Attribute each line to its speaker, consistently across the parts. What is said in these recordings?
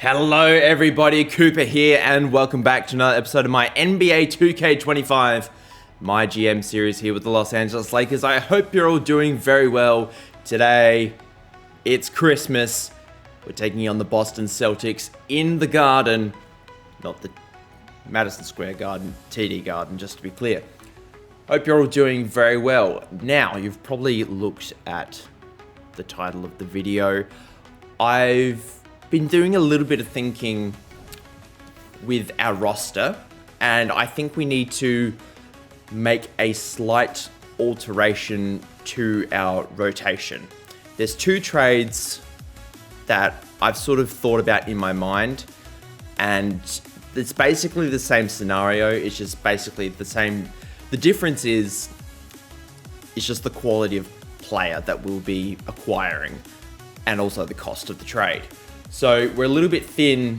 Speaker 1: Hello everybody, Cooper here and welcome back to another episode of my NBA 2K25 MyGM series here with the Los Angeles Lakers. I hope you're all doing very well. Today, it's Christmas. We're taking on the Boston Celtics in the Garden, not the Madison Square Garden, TD Garden, just to be clear. Hope you're all doing very well. Now, you've probably looked at the title of the video. I've been doing a little bit of thinking with our roster, and I think we need to make a slight alteration to our rotation. There's two trades that I've sort of thought about in my mind, and it's basically the same scenario. It's just basically the same. The difference is it's just the quality of player that we'll be acquiring and also the cost of the trade. So we're a little bit thin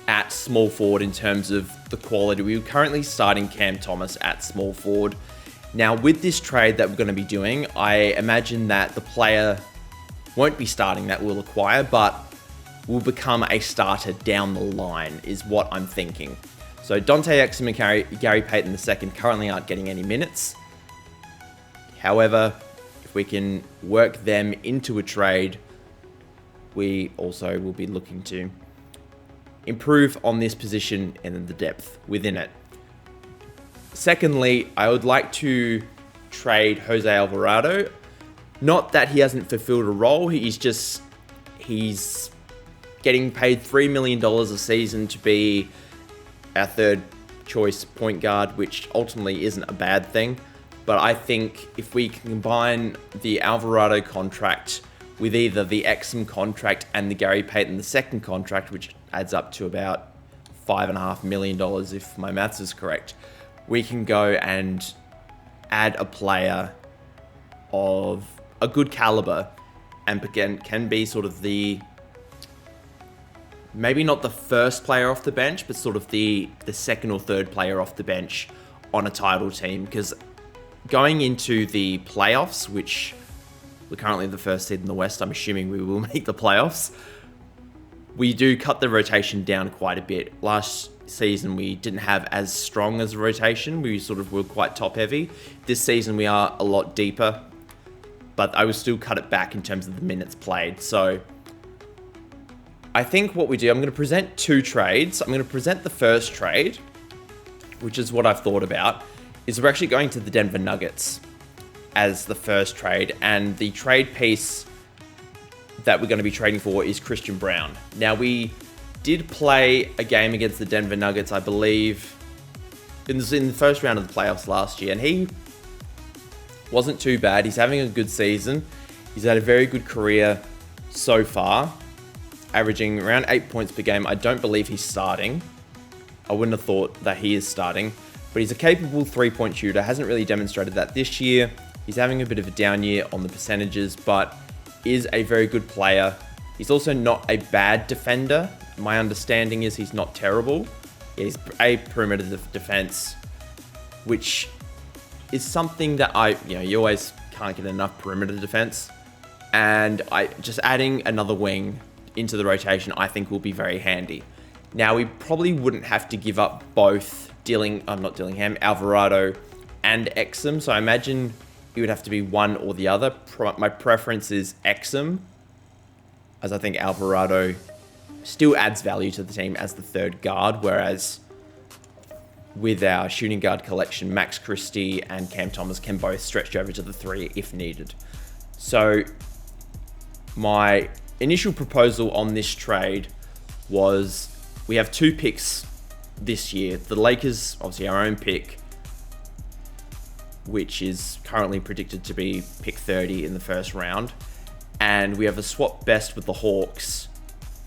Speaker 1: at small forward in terms of the quality. We're currently starting Cam Thomas at small forward. Now with this trade that we're going to be doing, I imagine that the player won't be starting that we'll acquire, but will become a starter down the line is what I'm thinking. So Dante Exum and Gary Payton II currently aren't getting any minutes. However, if we can work them into a trade, we also will be looking to improve on this position and the depth within it. Secondly, I would like to trade Jose Alvarado. Not that he hasn't fulfilled a role, he's getting paid $3 million a season to be our third choice point guard, which ultimately isn't a bad thing. But I think if we can combine the Alvarado contract with either the Exum contract and the Gary Payton II contract, which adds up to about $5.5 million if my maths is correct, we can go and add a player of a good caliber and can be sort of the, maybe not the first player off the bench, but sort of the second or third player off the bench on a title team. Because going into the playoffs, which we're currently the first seed in the West, I'm assuming we will make the playoffs, we do cut the rotation down quite a bit. Last season, we didn't have as strong as a rotation. We sort of were quite top heavy. This season, we are a lot deeper, but I will still cut it back in terms of the minutes played. So I think what we do, I'm going to present two trades. I'm going to present the first trade, which is what I've thought about, is we're actually going to the Denver Nuggets as the first trade, and the trade piece that we're going to be trading for is Christian Braun. Now, we did play a game against the Denver Nuggets, I believe, in the first round of the playoffs last year, and he wasn't too bad. He's having a good season. He's had a very good career so far, averaging around 8 points per game. I don't believe he's starting. I wouldn't have thought that he is starting, but he's a capable three-point shooter. Hasn't really demonstrated that this year. He's having a bit of a down year on the percentages, but is a very good player. He's also not a bad defender. My understanding is he's not terrible. He's a perimeter defense, which is something that you always can't get enough perimeter defense. And just adding another wing into the rotation, I think will be very handy. Now, we probably wouldn't have to give up both Alvarado and Exum. So I imagine it would have to be one or the other. My preference is Exum, as I think Alvarado still adds value to the team as the third guard, whereas with our shooting guard collection, Max Christie and Cam Thomas can both stretch over to the three if needed. So my initial proposal on this trade was we have two picks this year. The Lakers, obviously our own pick, which is currently predicted to be pick 30 in the first round. And we have a swap best with the Hawks,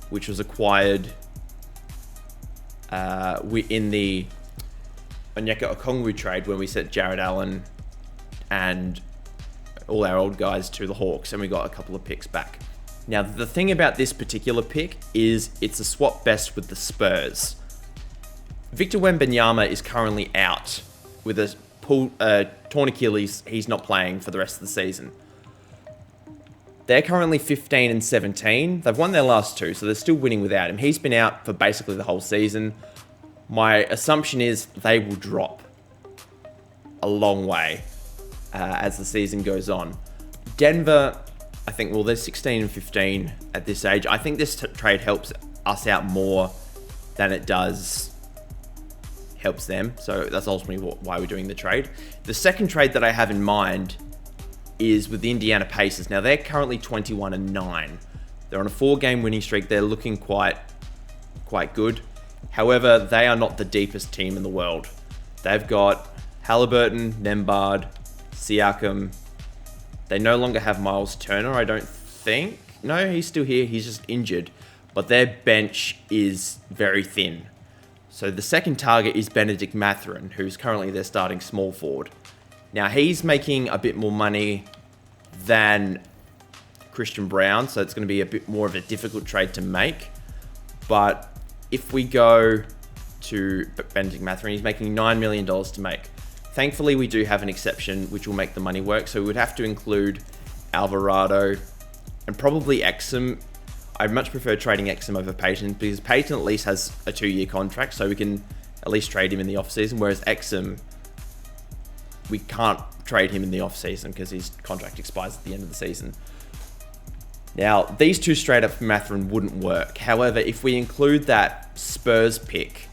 Speaker 1: which was acquired in the Onyeka Okongwu trade when we sent Jared Allen and all our old guys to the Hawks, and we got a couple of picks back. Now, the thing about this particular pick is it's a swap best with the Spurs. Victor Wembanyama is currently out with a torn Achilles. He's not playing for the rest of the season. They're currently 15 and 17. They've won their last two, so they're still winning without him. He's been out for basically the whole season. My assumption is they will drop a long way as the season goes on. Denver, I think, well, they're 16 and 15 at this age. I think this trade helps us out more than it does helps them. So that's ultimately why we're doing the trade. The second trade that I have in mind is with the Indiana Pacers. Now, they're currently 21 and 9. They're on a 4-game winning streak. They're looking quite good. However, they are not the deepest team in the world. They've got Halliburton, Nembhard, Siakam. They no longer have Miles Turner, I don't think. No, he's still here. He's just injured. But their bench is very thin. So the second target is Benedict Mathurin, who's currently their starting small forward. Now, he's making a bit more money than Christian Brown, so it's going to be a bit more of a difficult trade to make. But if we go to Benedict Mathurin, he's making $9 million to make. Thankfully, we do have an exception which will make the money work, so we would have to include Alvarado and probably Exum. I'd much prefer trading Exum over Payton because Payton at least has a 2-year contract, so we can at least trade him in the offseason, whereas Exum, we can't trade him in the offseason because his contract expires at the end of the season. Now, these two straight up for Mathurin wouldn't work. However, if we include that Spurs pick,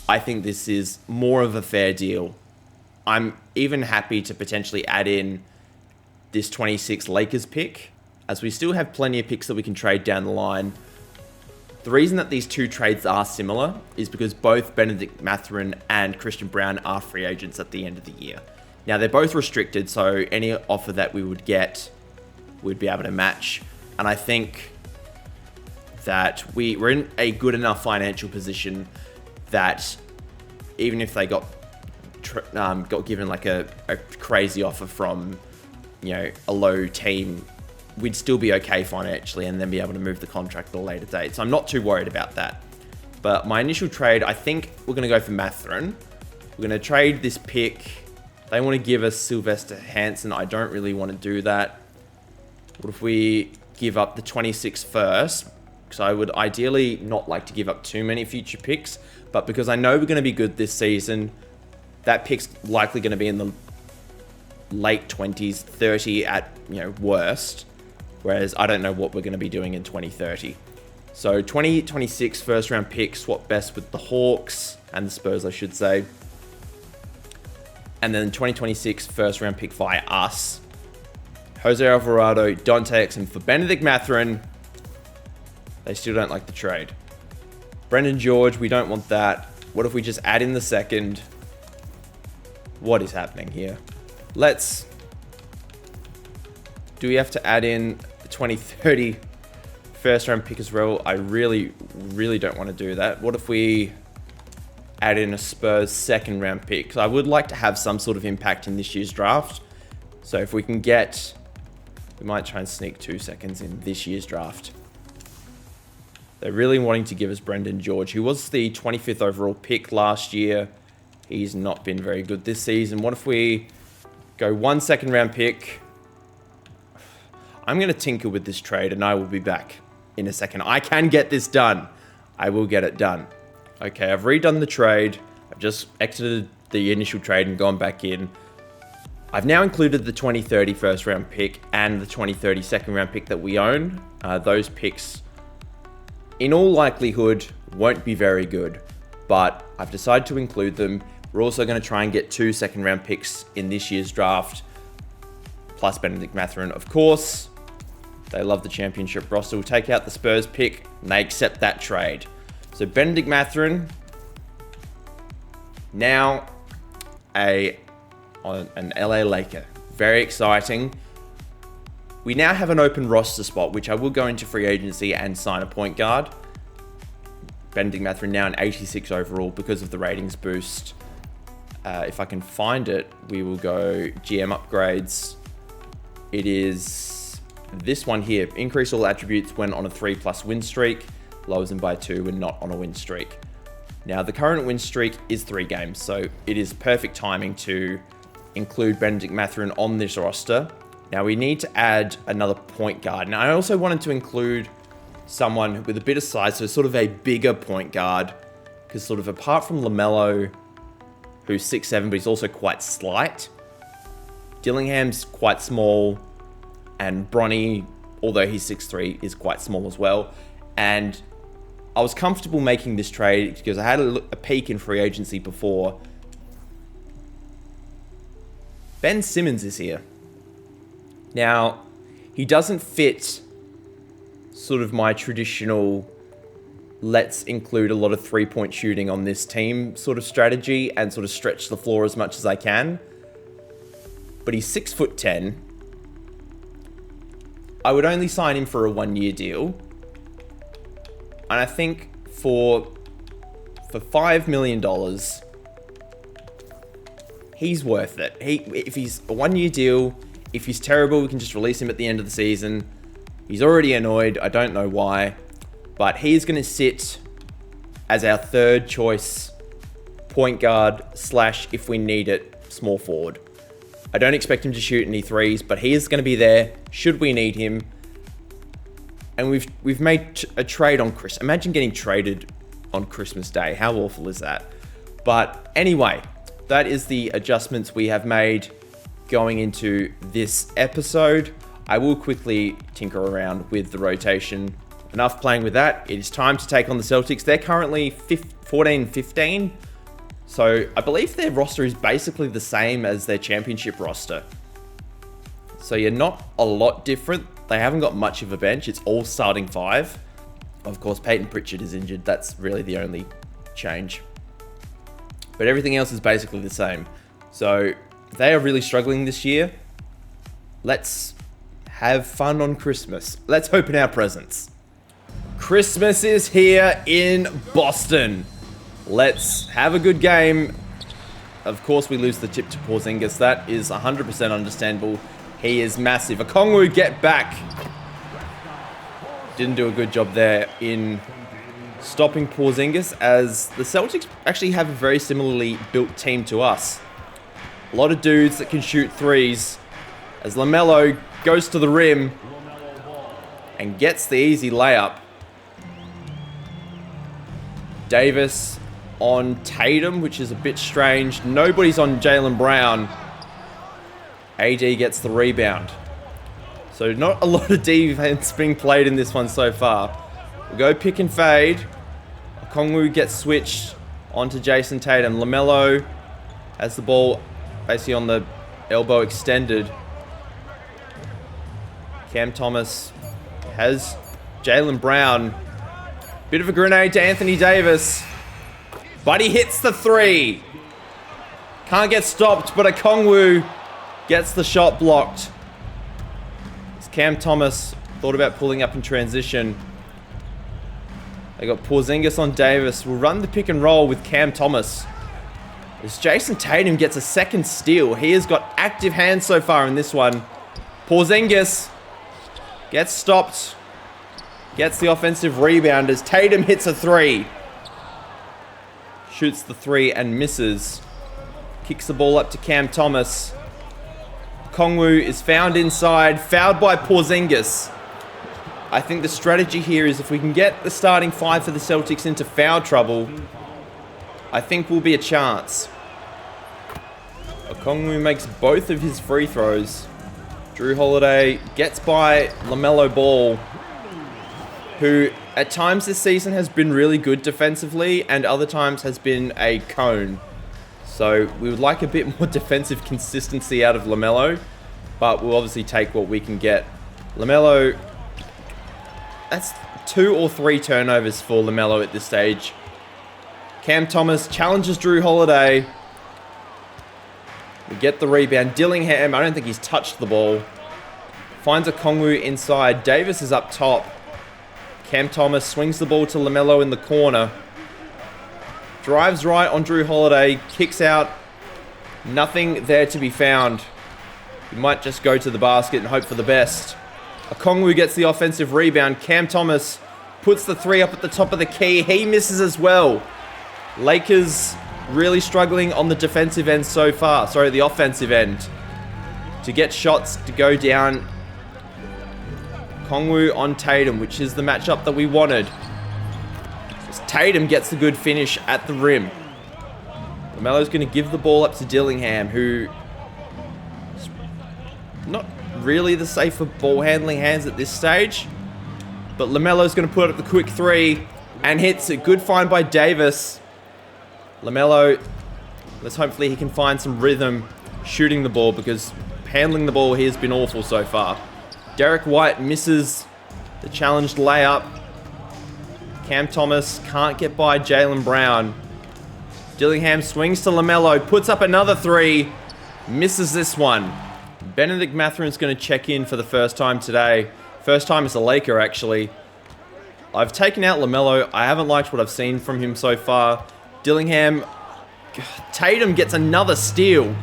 Speaker 1: I think this is more of a fair deal. I'm even happy to potentially add in this 26 Lakers pick, as we still have plenty of picks that we can trade down the line. The reason that these two trades are similar is because both Benedict Mathurin and Christian Brown are free agents at the end of the year. Now, they're both restricted, so any offer that we would get, we'd be able to match. And I think that we're in a good enough financial position that even if they got given like a crazy offer from, a low team, we'd still be okay financially and then be able to move the contract at a later date. So I'm not too worried about that. But my initial trade, I think we're going to go for Mathurin. We're going to trade this pick. They want to give us Sylvester Hansen. I don't really want to do that. What if we give up the 26 first? Because I would ideally not like to give up too many future picks. But because I know we're going to be good this season, that pick's likely going to be in the late 20s, 30 at, worst. Whereas I don't know what we're going to be doing in 2030. So 2026 first round pick, swap best with the Hawks and the Spurs, I should say. And then 2026 first round pick via us. Jose Alvarado, Dante Exum for Benedict Mathurin. They still don't like the trade. Brendan George, we don't want that. What if we just add in the second? What is happening here? Do we have to add in the 2030 first round pick as well? I really, really don't want to do that. What if we add in a Spurs second round pick? Because I would like to have some sort of impact in this year's draft. So if we can get, we might try and sneak 2 seconds in this year's draft. They're really wanting to give us Brendan George, who was the 25th overall pick last year. He's not been very good this season. What if we go 1 second round pick? I'm going to tinker with this trade and I will be back in a second. I can get this done. I will get it done. Okay, I've redone the trade. I've just exited the initial trade and gone back in. I've now included the 2030 first round pick and the 2030 second round pick that we own. Those picks, in all likelihood, won't be very good, but I've decided to include them. We're also going to try and get 2 second round picks in this year's draft, plus Benedict Mathurin, of course. They love the championship roster. We'll take out the Spurs pick and they accept that trade. So Benedict Mathurin, now an LA Laker. Very exciting. We now have an open roster spot, which I will go into free agency and sign a point guard. Benedict Mathurin now an 86 overall because of the ratings boost. If I can find it, we will go GM upgrades. It is this one here. Increase all attributes when on a 3+ win streak. Lowers them by 2 when not on a win streak. Now, the current win streak is 3 games, so it is perfect timing to include Benedict Mathurin on this roster. Now we need to add another point guard. Now I also wanted to include someone with a bit of size, so sort of a bigger point guard. Because sort of apart from LaMelo, who's 6'7", but he's also quite slight. Dillingham's quite small. And Bronny, although he's 6'3", is quite small as well. And I was comfortable making this trade because I had a peek in free agency before. Ben Simmons is here. Now, he doesn't fit sort of my traditional let's include a lot of three-point shooting on this team sort of strategy and sort of stretch the floor as much as I can. But he's 6'10". I would only sign him for a 1-year deal. And I think for $5 million, he's worth it. If he's a 1-year deal, if he's terrible, we can just release him at the end of the season. He's already annoyed. I don't know why. But he's going to sit as our third choice point guard / if we need it, small forward. I don't expect him to shoot any threes, but he is going to be there should we need him. And we've made a trade on Chris. Imagine getting traded on Christmas Day. How awful is that? But anyway, that is the adjustments we have made going into this episode. I will quickly tinker around with the rotation. Enough playing with that. It is time to take on the Celtics. They're currently 14-15. So I believe their roster is basically the same as their championship roster. So you're not a lot different. They haven't got much of a bench. It's all starting 5. Of course, Peyton Pritchard is injured. That's really the only change. But everything else is basically the same. So they are really struggling this year. Let's have fun on Christmas. Let's open our presents. Christmas is here in Boston. Let's have a good game. Of course, we lose the tip to Porzingis. That is 100% understandable. He is massive. Okongwu, get back. Didn't do a good job there in stopping Porzingis, as the Celtics actually have a very similarly built team to us. A lot of dudes that can shoot threes, as LaMelo goes to the rim and gets the easy layup. Davis on Tatum, which is a bit strange. Nobody's on Jaylen Brown. AD gets the rebound. So not a lot of defense being played in this one so far. We'll go pick and fade. Okongwu gets switched onto Jason Tatum. LaMelo has the ball basically on the elbow extended. Cam Thomas has Jaylen Brown. Bit of a grenade to Anthony Davis. But he hits the 3. Can't get stopped, but Okongwu gets the shot blocked. As Cam Thomas thought about pulling up in transition. They got Porzingis on Davis. We'll run the pick and roll with Cam Thomas. As Jason Tatum gets a second steal. He has got active hands so far in this one. Porzingis gets stopped. Gets the offensive rebound as Tatum hits a 3. Shoots the 3 and misses. Kicks the ball up to Cam Thomas. Okongwu is found inside. Fouled by Porzingis. I think the strategy here is if we can get the starting 5 for the Celtics into foul trouble, I think we'll be a chance. Okongwu makes both of his free throws. Drew Holiday gets by LaMelo Ball, who at times this season has been really good defensively and other times has been a cone. So we would like a bit more defensive consistency out of LaMelo, but we'll obviously take what we can get. LaMelo, that's 2 or 3 turnovers for LaMelo at this stage. Cam Thomas challenges Drew Holiday. We get the rebound. Dillingham, I don't think he's touched the ball. Finds Okongwu inside. Davis is up top. Cam Thomas swings the ball to LaMelo in the corner. Drives right on Drew Holiday. Kicks out. Nothing there to be found. He might just go to the basket and hope for the best. Okongwu gets the offensive rebound. Cam Thomas puts the 3 up at the top of the key. He misses as well. Lakers really struggling on the defensive end so far. Sorry, the offensive end. to get shots to go down. Kongwu on Tatum, which is the matchup that we wanted. As Tatum gets the good finish at the rim. LaMelo's going to give the ball up to Dillingham, who is not really the safer ball handling hands at this stage. But LaMelo's going to put up the quick three and hits it. Good find by Davis. LaMelo, hopefully he can find some rhythm shooting the ball, because handling the ball, he has been awful so far. Derek White misses the challenged layup. Cam Thomas can't get by Jaylen Brown. Dillingham swings to LaMelo, puts up another three, misses this one. Benedict Matherin's going to check in for the first time today. First time as a Laker, actually. I've taken out LaMelo. I haven't liked what I've seen from him so far. Dillingham, Tatum gets another steal.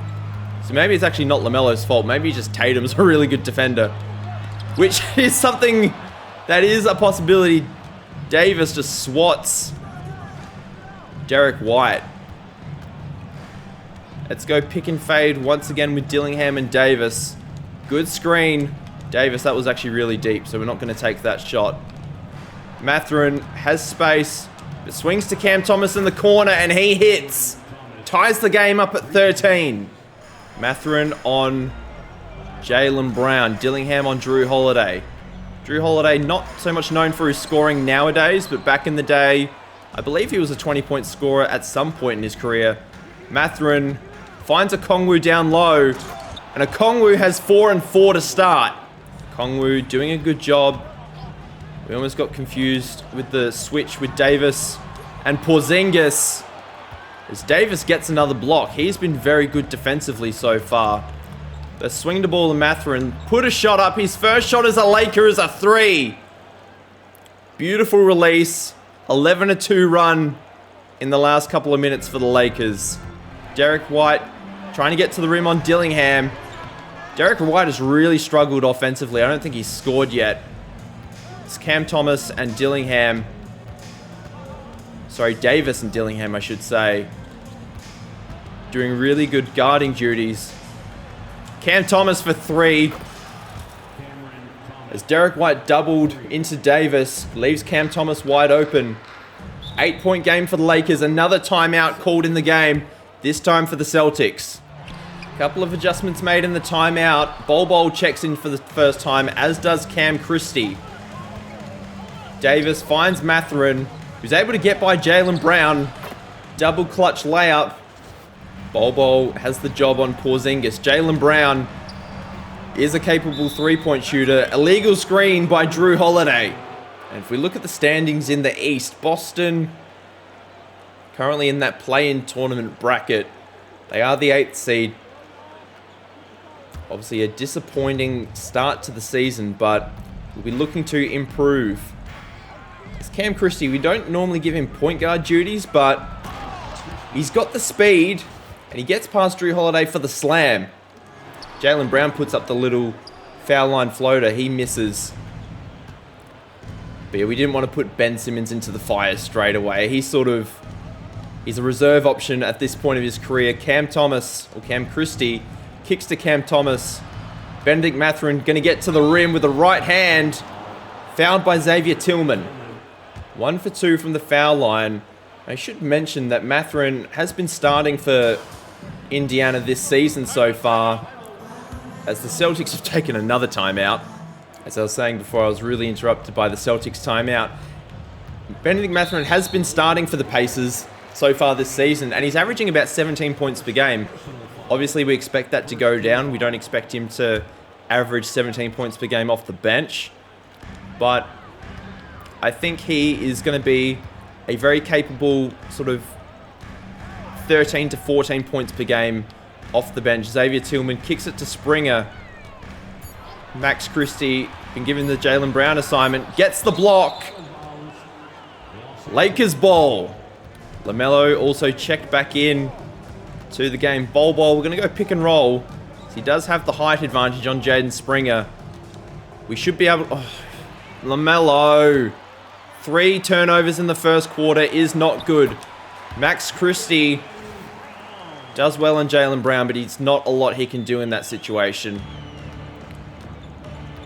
Speaker 1: So maybe it's actually not LaMelo's fault. Maybe just Tatum's a really good defender, which is something that is a possibility. Davis just swats Derek White. Let's go pick and fade once again with Dillingham and Davis. Good screen. Davis, that was actually really deep, so we're not going to take that shot. Mathurin has space, but swings to Cam Thomas in the corner, and he hits. Ties the game up at 13. Mathurin on Jaylen Brown. Dillingham on Drew Holiday. Drew Holiday not so much known for his scoring nowadays, but back in the day, I believe he was a 20-point scorer at some point in his career. Mathurin finds a Kongwu down low, and a Kongwu has 4 and 4 to start. Kongwu doing a good job. We almost got confused with the switch with Davis and Porzingis. As Davis gets another block, he's been very good defensively so far. They swing the ball to Mathurin, put a shot up. His first shot as a Laker is a 3. Beautiful release. 11-2 run in the last couple of minutes for the Lakers. Derek White trying to get to the rim on Dillingham. Derek White has really struggled offensively. I don't think he's scored yet. It's Cam Thomas and Dillingham. Sorry, Davis and Dillingham, I should say. Doing really good guarding duties. Cam Thomas for 3. As Derek White doubled into Davis, leaves Cam Thomas wide open. 8-point game for the Lakers. Another timeout called in the game. This time for the Celtics. Couple of adjustments made in the timeout. Bol checks in for the first time, as does Cam Christie. Davis finds Mathurin, who's able to get by Jaylen Brown. Double clutch layup. Bol has the job on Porzingis. Jaylen Brown is a capable three-point shooter. Illegal screen by Drew Holiday. And if we look at the standings in the East, Boston currently in that play-in tournament bracket. They are the 8th seed. Obviously a disappointing start to the season, but we'll be looking to improve. It's Cam Christie. We don't normally give him point guard duties, but he's got the speed, and he gets past Drew Holiday for the slam. Jaylen Brown puts up the little foul line floater. He misses. But yeah, we didn't want to put Ben Simmons into the fire straight away. He's a reserve option at this point of his career. Cam Christie kicks to Cam Thomas. Benedict Mathurin going to get to the rim with the right hand. Fouled by Xavier Tillman. 1 for 2 from the foul line. I should mention that Mathurin has been starting for Indiana this season so far, as the Celtics have taken another timeout. As I was saying before, I was really interrupted by the Celtics timeout. Benedict Mathurin has been starting for the Pacers so far this season, and he's averaging about 17 points per game. Obviously, we expect that to go down. We don't expect him to average 17 points per game off the bench. But I think he is going to be a very capable sort of 13 to 14 points per game off the bench. Xavier Tillman kicks it to Springer. Max Christie been given the Jaylen Brown assignment. Gets the block. Lakers ball. LaMelo also checked back in to the game. Bol, we're going to go pick and roll. He does have the height advantage on Jaden Springer. We should be able... Oh, LaMelo. 3 turnovers in the first quarter is not good. Max Christie Does well on Jaylen Brown, but he's not a lot he can do in that situation.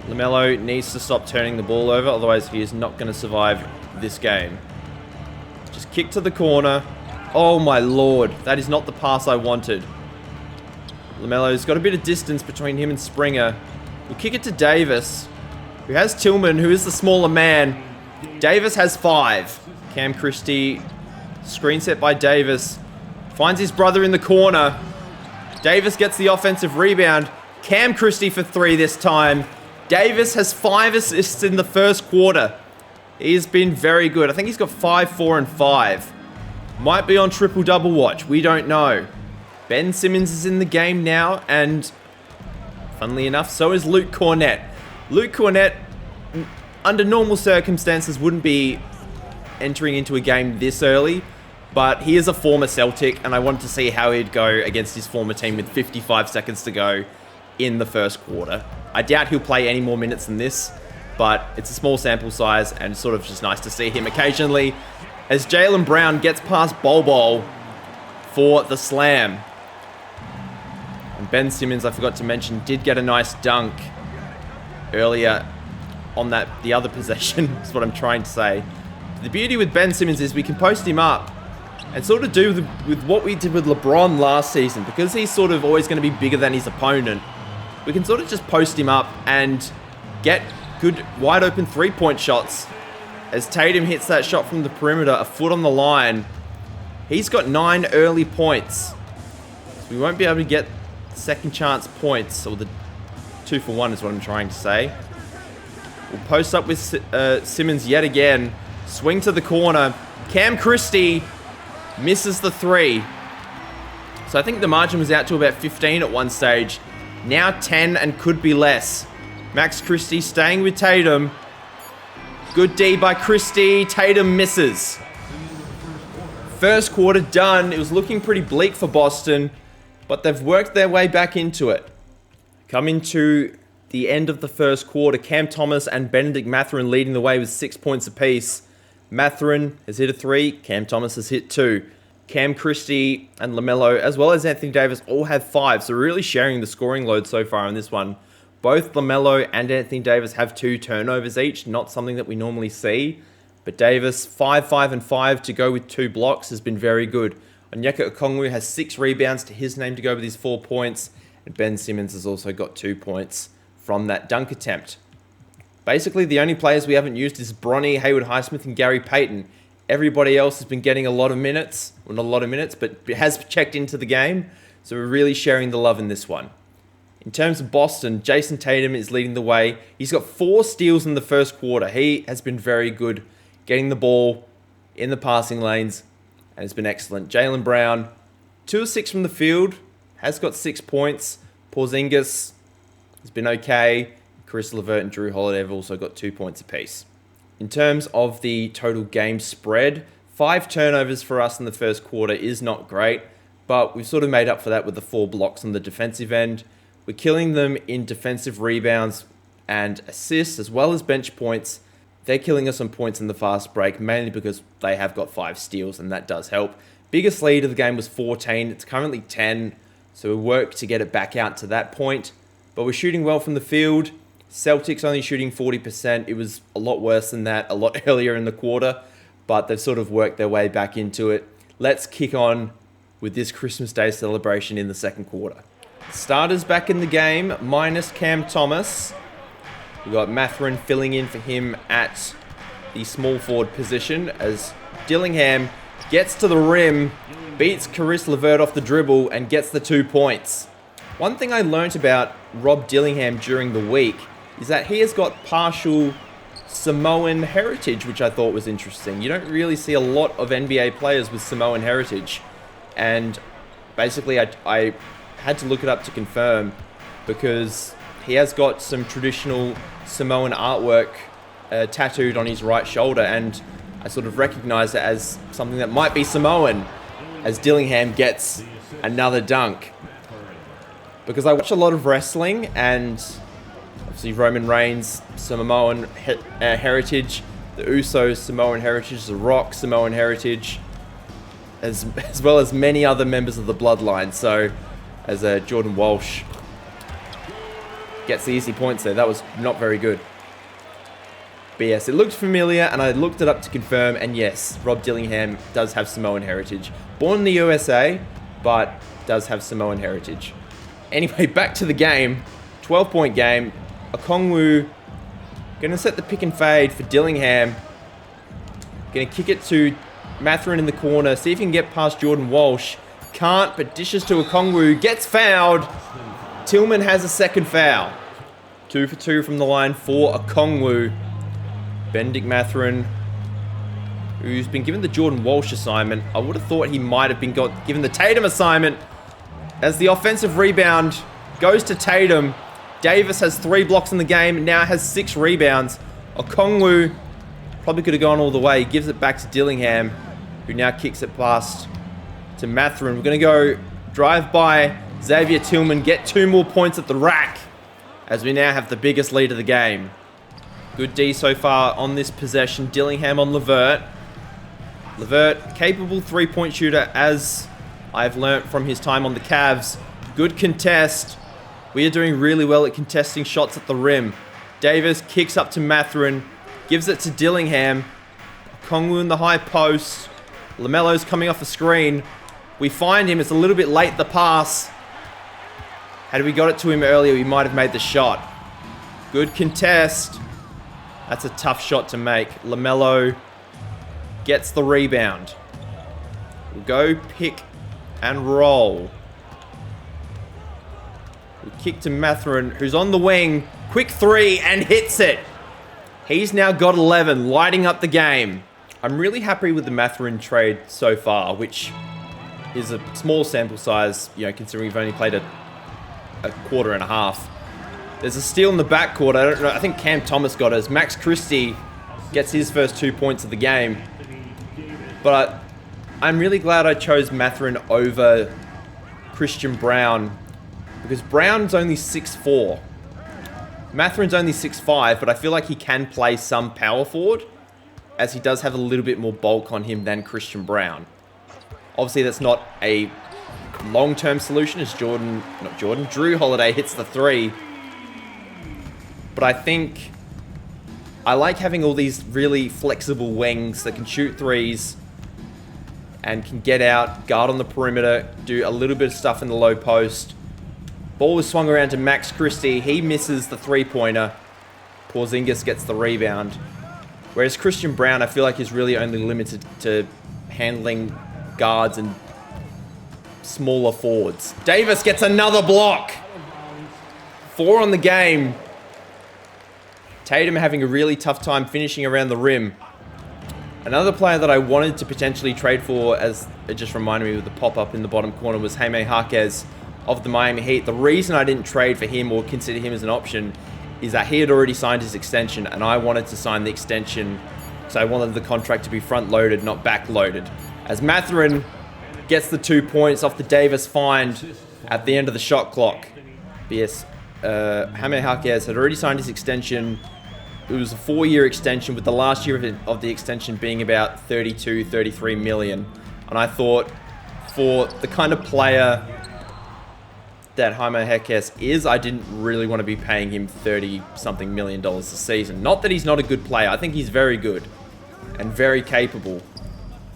Speaker 1: LaMelo needs to stop turning the ball over, otherwise he is not going to survive this game. Just kick to the corner. Oh my lord, that is not the pass I wanted. LaMelo's got a bit of distance between him and Springer. We'll kick it to Davis, who has Tillman, who is the smaller man. Davis has 5. Cam Christie, screen set by Davis. Finds his brother in the corner. Davis gets the offensive rebound. Cam Christie for 3 this time. Davis has 5 assists in the first quarter. He's been very good. I think he's got 5, 4, and 5. Might be on triple-double watch. We don't know. Ben Simmons is in the game now, and funnily enough, so is Luke Cornett. Luke Cornett, under normal circumstances, wouldn't be entering into a game this early, but he is a former Celtic, and I wanted to see how he'd go against his former team with 55 seconds to go in the first quarter. I doubt he'll play any more minutes than this, but it's a small sample size, and sort of just nice to see him occasionally as Jaylen Brown gets past Bol for the slam. And Ben Simmons, I forgot to mention, did get a nice dunk earlier on the other possession, is what I'm trying to say. The beauty with Ben Simmons is we can post him up and sort of do with what we did with LeBron last season. Because he's sort of always going to be bigger than his opponent, we can sort of just post him up and get good wide open 3-point shots. As Tatum hits that shot from the perimeter, a foot on the line. He's got 9 early points. So we won't be able to get second chance points, or the 2-for-1 is what I'm trying to say. We'll post up with Simmons yet again. Swing to the corner. Cam Christie misses the 3. So I think the margin was out to about 15 at one stage. Now 10 and could be less. Max Christie staying with Tatum. Good D by Christie. Tatum misses. First quarter done. It was looking pretty bleak for Boston, but they've worked their way back into it. Coming to the end of the first quarter, Cam Thomas and Benedict Mathurin leading the way with 6 points apiece. Mathurin has hit a 3. Cam Thomas has hit 2. Cam Christie and LaMelo, as well as Anthony Davis, all have 5. So really sharing the scoring load so far in this one. Both LaMelo and Anthony Davis have 2 turnovers each, not something that we normally see. But Davis, 5, 5, and 5 to go with 2 blocks has been very good. Onyeka Okongwu has 6 rebounds to his name to go with his 4 points. And Ben Simmons has also got 2 points from that dunk attempt. Basically, the only players we haven't used is Bronny, Hayward Highsmith, and Gary Payton. Everybody else has been getting a lot of minutes. Well, not a lot of minutes, but has checked into the game. So we're really sharing the love in this one. In terms of Boston, Jason Tatum is leading the way. He's got 4 steals in the first quarter. He has been very good getting the ball in the passing lanes, and it's been excellent. Jaylen Brown, 2 of 6 from the field, has got 6 points. Porzingis has been okay. Chris LeVert and Drew Holiday have also got 2 points apiece. In terms of the total game spread, 5 turnovers for us in the first quarter is not great, but we've sort of made up for that with the 4 blocks on the defensive end. We're killing them in defensive rebounds and assists, as well as bench points. They're killing us on points in the fast break, mainly because they have got 5 steals, and that does help. Biggest lead of the game was 14. It's currently 10, so we work to get it back out to that point. But we're shooting well from the field. Celtics only shooting 40%. It was a lot worse than that a lot earlier in the quarter, but they've sort of worked their way back into it. Let's kick on with this Christmas Day celebration in the second quarter. Starters back in the game, minus Cam Thomas. We've got Mathurin filling in for him at the small forward position as Dillingham gets to the rim, beats Caris LeVert off the dribble, and gets the 2 points. One thing I learnt about Rob Dillingham during the week is that he has got partial Samoan heritage, which I thought was interesting. You don't really see a lot of NBA players with Samoan heritage. And basically, I had to look it up to confirm, because he has got some traditional Samoan artwork tattooed on his right shoulder, and I sort of recognized it as something that might be Samoan, as Dillingham gets another dunk. Because I watch a lot of wrestling, and obviously Roman Reigns, Samoan heritage, the Usos, Samoan heritage, The Rock, Samoan heritage. as well as many other members of the bloodline. So, as Jordan Walsh gets the easy points there, that was not very good. But yes, it looked familiar, and I looked it up to confirm, and yes, Rob Dillingham does have Samoan heritage. Born in the USA, but does have Samoan heritage. Anyway, back to the game. 12-point game. Okongwu going to set the pick and fade for Dillingham. Going to kick it to Mathurin in the corner. See if he can get past Jordan Walsh. Can't, but dishes to Okongwu. Gets fouled. Tillman has a second foul. 2 for 2 from the line for Okongwu. Benedict Mathurin, who's been given the Jordan Walsh assignment. I would have thought he might have been given the Tatum assignment. As the offensive rebound goes to Tatum. Davis has 3 blocks in the game, now has 6 rebounds. Okongwu probably could have gone all the way. He gives it back to Dillingham, who now kicks it past to Mathurin. We're going to go drive by Xavier Tillman, get 2 more points at the rack, as we now have the biggest lead of the game. Good D so far on this possession. Dillingham on Levert. Levert, capable 3-point shooter, as I've learnt from his time on the Cavs. Good contest. We are doing really well at contesting shots at the rim. Davis kicks up to Mathurin, gives it to Dillingham. Okongwu in the high post. LaMelo's coming off the screen. We find him. It's a little bit late, the pass. Had we got it to him earlier, we might have made the shot. Good contest. That's a tough shot to make. LaMelo gets the rebound. We'll go pick and roll. We kick to Mathurin, who's on the wing. Quick 3 and hits it. He's now got 11, lighting up the game. I'm really happy with the Mathurin trade so far, which is a small sample size, you know, considering we've only played a quarter and a half. There's a steal in the backcourt. I don't know. I think Cam Thomas got it as Max Christie gets his first 2 points of the game. But I'm really glad I chose Mathurin over Christian Braun, because Brown's only 6'4". Mathurin's only 6'5", but I feel like he can play some power forward, as he does have a little bit more bulk on him than Christian Braun. Obviously, that's not a long-term solution, as Drew Holiday hits the 3. But I think I like having all these really flexible wings that can shoot 3s and can get out, guard on the perimeter, do a little bit of stuff in the low post. Ball was swung around to Max Christie. He misses the 3-pointer. Porzingis gets the rebound. Whereas Christian Braun, I feel like, is really only limited to handling guards and smaller forwards. Davis gets another block. 4 on the game. Tatum having a really tough time finishing around the rim. Another player that I wanted to potentially trade for, as it just reminded me of the pop-up in the bottom corner, was Jaime Jaquez of the Miami Heat. The reason I didn't trade for him or consider him as an option is that he had already signed his extension, and I wanted to sign the extension, so I wanted the contract to be front-loaded, not back-loaded. As Mathurin gets the 2 points off the Davis find at the end of the shot clock. But yes, Jaime Jaquez had already signed his extension. It was a 4-year extension, with the last year of the extension being about 32, 33 million. And I thought, for the kind of player that Jaime Jaquez is, I didn't really want to be paying him $30-something million a season. Not that he's not a good player. I think he's very good and very capable,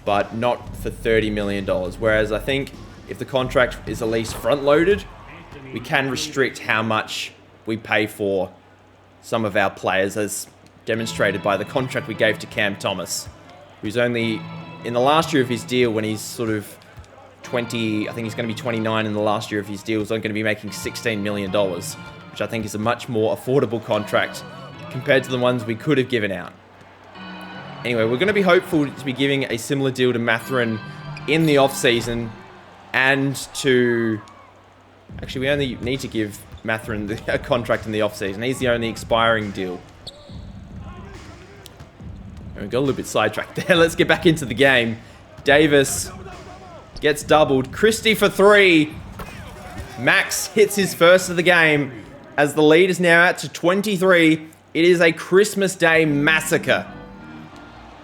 Speaker 1: but not for $30 million. Whereas I think if the contract is at least front-loaded, we can restrict how much we pay for some of our players, as demonstrated by the contract we gave to Cam Thomas, who's only in the last year of his deal, when he's sort of 20, I think he's going to be 29 in the last year of his deal, is going to be making $16 million, which I think is a much more affordable contract compared to the ones we could have given out. Anyway, we're going to be hopeful to be giving a similar deal to Mathurin in the off-season, and to... Actually, we only need to give Mathurin a contract in the off-season. He's the only expiring deal. And we got a little bit sidetracked there. Let's get back into the game. Davis gets doubled. Christie for 3. Max hits his first of the game, as the lead is now out to 23. It is a Christmas Day massacre.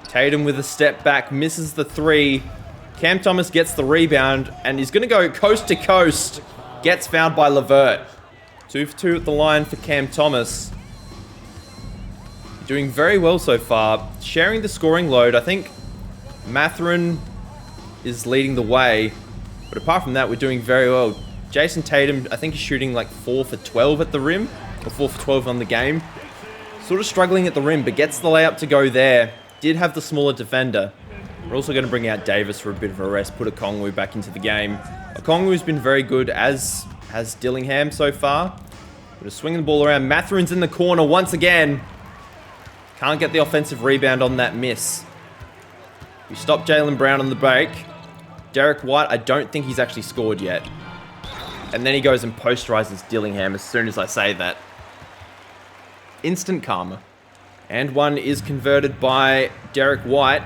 Speaker 1: Tatum with a step back, misses the 3. Cam Thomas gets the rebound and he's going to go coast to coast. Gets fouled by Levert. 2 for 2 at the line for Cam Thomas. Doing very well so far. Sharing the scoring load. I think Mathurin is leading the way. But apart from that, we're doing very well. Jason Tatum, I think, is shooting like 4 for 12 at the rim. Or 4 for 12 on the game. Sort of struggling at the rim, but gets the layup to go there. Did have the smaller defender. We're also going to bring out Davis for a bit of a rest. Put Okongwu back into the game. Okongwu's been very good, as has Dillingham so far. We're just swinging the ball around. Mathurin's in the corner once again. Can't get the offensive rebound on that miss. We stop Jaylen Brown on the break. Derek White, I don't think he's actually scored yet. And then he goes and posterizes Dillingham as soon as I say that. Instant karma. And one is converted by Derek White,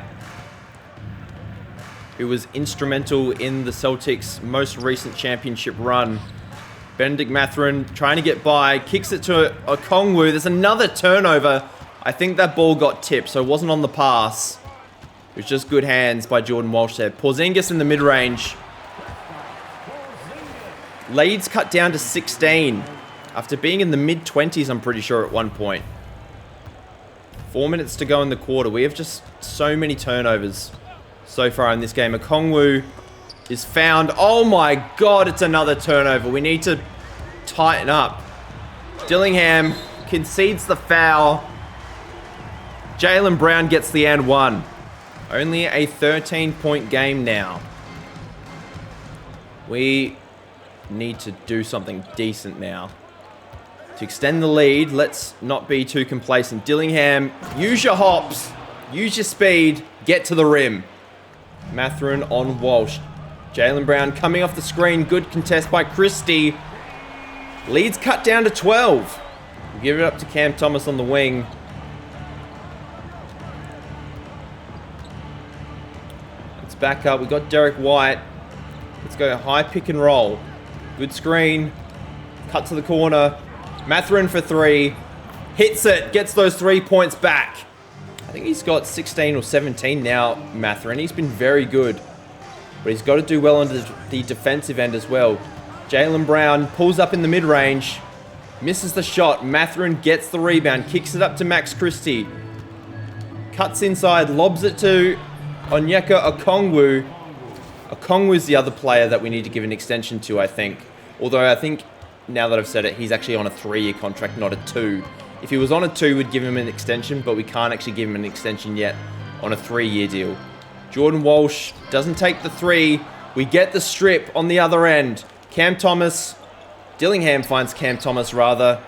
Speaker 1: who was instrumental in the Celtics' most recent championship run. Benedict Mathurin trying to get by, kicks it to Okongwu. There's another turnover. I think that ball got tipped, so it wasn't on the pass. It was just good hands by Jordan Walsh there. Porzingis in the mid-range. Leads cut down to 16. After being in the mid-20s, I'm pretty sure, at one point. 4 minutes to go in the quarter. We have just so many turnovers so far in this game. Okongwu is found. Oh my god, it's another turnover. We need to tighten up. Dillingham concedes the foul. Jaylen Brown gets the and one. Only a 13-point game now. We need to do something decent now. To extend the lead, let's not be too complacent. Dillingham, use your hops. Use your speed. Get to the rim. Mathurin on Walsh. Jaylen Brown coming off the screen. Good contest by Christie. Leads cut down to 12. We'll give it up to Cam Thomas on the wing. Let's back up. We've got Derek White. Let's go high pick and roll. Good screen. Cut to the corner. Mathurin for 3. Hits it. Gets those 3 points back. I think he's got 16 or 17 now, Mathurin. He's been very good. But he's got to do well on the defensive end as well. Jaylen Brown pulls up in the mid-range. Misses the shot. Mathurin gets the rebound. Kicks it up to Max Christie. Cuts inside. Lobs it to Onyeka Okongwu. Okongwu's the other player that we need to give an extension to, I think. Although I think, now that I've said it, he's actually on a 3-year contract, not a 2. If he was on a 2, we'd give him an extension, but we can't actually give him an extension yet on a 3-year deal. Jordan Walsh doesn't take the 3. We get the strip on the other end. Cam Thomas. Dillingham finds Cam Thomas, rather.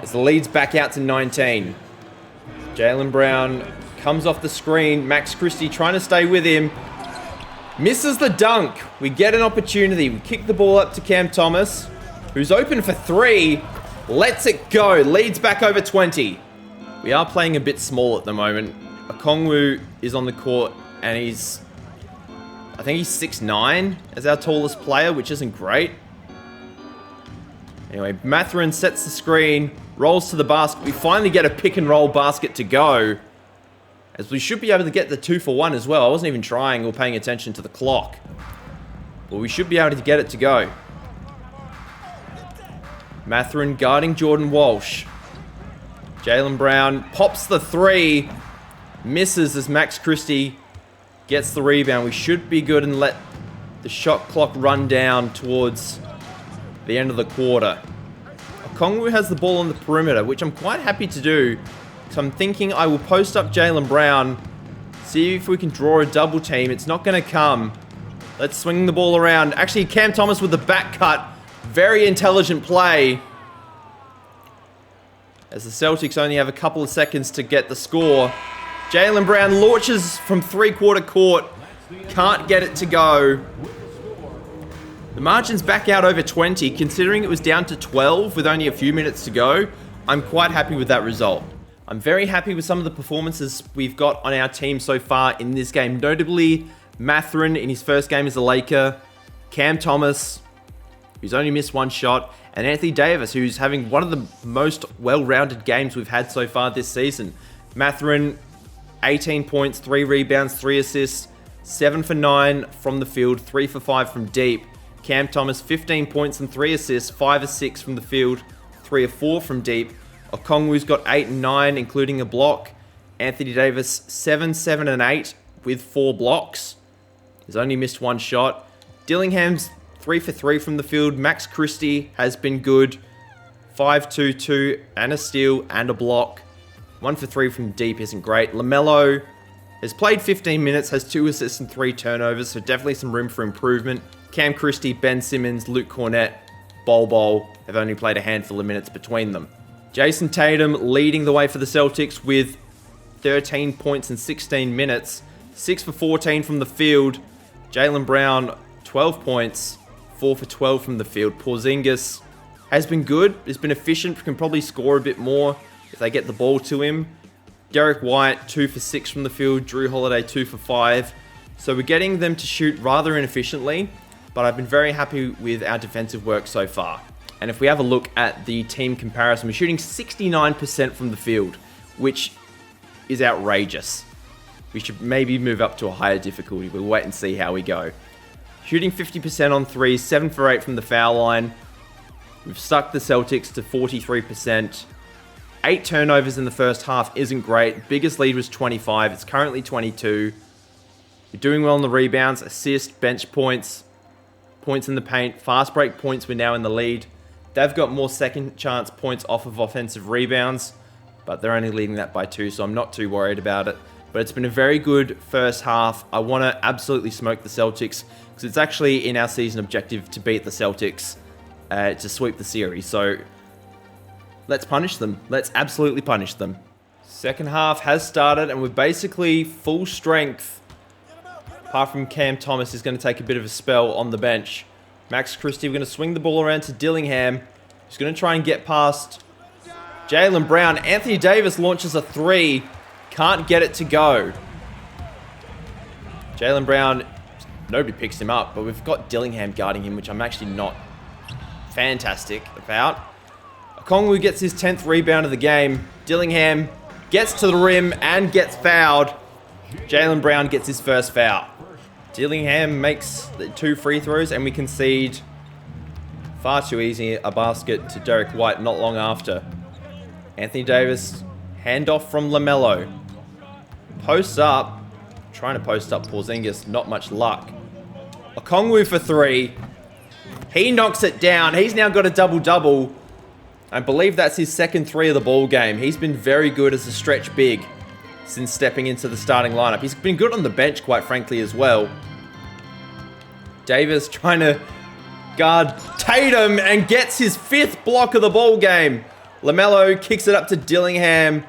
Speaker 1: As the lead's back out to 19. Jaylen Brown comes off the screen. Max Christie trying to stay with him. Misses the dunk. We get an opportunity. We kick the ball up to Cam Thomas, who's open for 3. Lets it go. Leads back over 20. We are playing a bit small at the moment. Okongwu is on the court, and I think he's 6'9" as our tallest player, which isn't great. Anyway, Mathurin sets the screen, rolls to the basket. We finally get a pick and roll basket to go, as we should be able to get the 2 for 1 as well. I wasn't even trying or paying attention to the clock. But we should be able to get it to go. Mathurin guarding Jordan Walsh. Jaylen Brown pops the 3. Misses as Max Christie gets the rebound. We should be good and let the shot clock run down towards the end of the quarter. Okongwu has the ball on the perimeter, which I'm quite happy to do. So I'm thinking I will post up Jaylen Brown, see if we can draw a double team. It's not going to come. Let's swing the ball around. Actually, Cam Thomas with the back cut. Very intelligent play. As the Celtics only have a couple of seconds to get the score. Jaylen Brown launches from 3-quarter court. Can't get it to go. The margin's back out over 20. Considering it was down to 12 with only a few minutes to go, I'm quite happy with that result. I'm very happy with some of the performances we've got on our team so far in this game. Notably, Mathurin in his first game as a Laker. Cam Thomas, who's only missed 1 shot. And Anthony Davis, who's having one of the most well-rounded games we've had so far this season. Mathurin, 18 points, 3 rebounds, 3 assists. 7 for 9 from the field, 3 for 5 from deep. Cam Thomas, 15 points and 3 assists, 5 of 6 from the field, 3 of 4 from deep. Okongwu's got 8 and 9, including a block. Anthony Davis, 7, 7 and 8 with 4 blocks. He's only missed 1 shot. Dillingham's 3 for 3 from the field. Max Christie has been good. 5, 2, 2, and a steal and a block. 1 for 3 from deep isn't great. LaMelo has played 15 minutes, has 2 assists and 3 turnovers, so definitely some room for improvement. Cam Christie, Ben Simmons, Luke Cornett, Bol have only played a handful of minutes between them. Jason Tatum leading the way for the Celtics with 13 points in 16 minutes. 6 for 14 from the field. Jaylen Brown, 12 points, 4 for 12 from the field. Porzingis has been good, has been efficient, can probably score a bit more if they get the ball to him. Derek White, 2 for 6 from the field. Drew Holiday, 2 for 5. So we're getting them to shoot rather inefficiently, but I've been very happy with our defensive work so far. And if we have a look at the team comparison, we're shooting 69% from the field, which is outrageous. We should maybe move up to a higher difficulty. We'll wait and see how we go. Shooting 50% on threes, 7 for 8 from the foul line. We've stuck the Celtics to 43%. 8 turnovers in the first half isn't great. Biggest lead was 25. It's currently 22. We're doing well on the rebounds, assists, bench points, points in the paint, fast break points. We're now in the lead. They've got more second chance points off of offensive rebounds, but they're only leading that by 2, so I'm not too worried about it. But it's been a very good first half. I want to absolutely smoke the Celtics because it's actually in our season objective to beat the Celtics, to sweep the series. So let's punish them. Let's absolutely punish them. Second half has started and we're basically full strength. Apart from Cam Thomas is going to take a bit of a spell on the bench. Max Christie, we're going to swing the ball around to Dillingham. He's going to try and get past Jaylen Brown. Anthony Davis launches a 3. Can't get it to go. Jaylen Brown, nobody picks him up, but we've got Dillingham guarding him, which I'm actually not fantastic about. Okongwu gets his 10th rebound of the game. Dillingham gets to the rim and gets fouled. Jaylen Brown gets his first foul. Dillingham makes the 2 free throws and we concede far too easy a basket to Derek White not long after. Anthony Davis, handoff from LaMelo. Posts up, trying to post up Porzingis, not much luck. Okongwu for 3. He knocks it down. He's now got a double-double. I believe that's his second 3 of the ball game. He's been very good as a stretch big since stepping into the starting lineup. He's been good on the bench, quite frankly, as well. Davis trying to guard Tatum and gets his 5th block of the ball game. LaMelo kicks it up to Dillingham.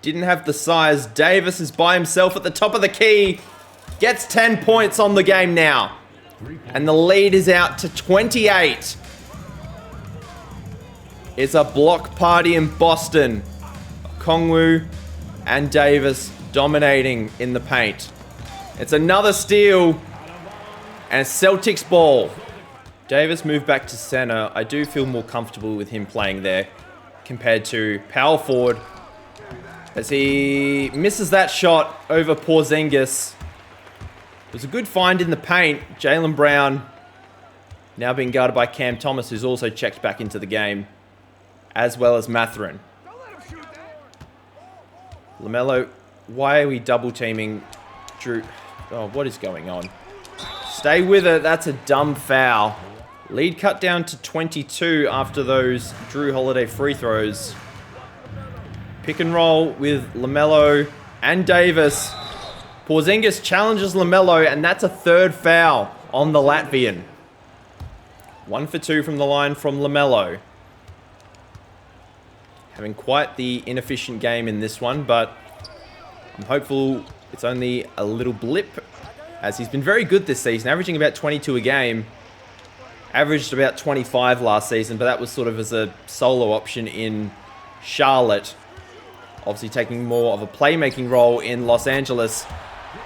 Speaker 1: Didn't have the size. Davis is by himself at the top of the key. Gets 10 points on the game now. And the lead is out to 28. It's a block party in Boston. Okongwu and Davis dominating in the paint. It's another steal. And it's Celtics ball. Davis moved back to center. I do feel more comfortable with him playing there compared to power forward, as he misses that shot over Porzingis. It was a good find in the paint. Jaylen Brown now being guarded by Cam Thomas, who's also checked back into the game, as well as Mathurin. LaMelo, why are we double teaming Drew? Oh, what is going on? Stay with it. That's a dumb foul. Lead cut down to 22 after those Drew Holiday free throws. Pick and roll with LaMelo and Davis. Porzingis challenges LaMelo, and that's a 3rd foul on the Latvian. 1 for 2 from the line from LaMelo. Having quite the inefficient game in this one, but I'm hopeful it's only a little blip, as he's been very good this season, averaging about 22 a game. Averaged about 25 last season, but that was sort of as a solo option in Charlotte. Obviously taking more of a playmaking role in Los Angeles.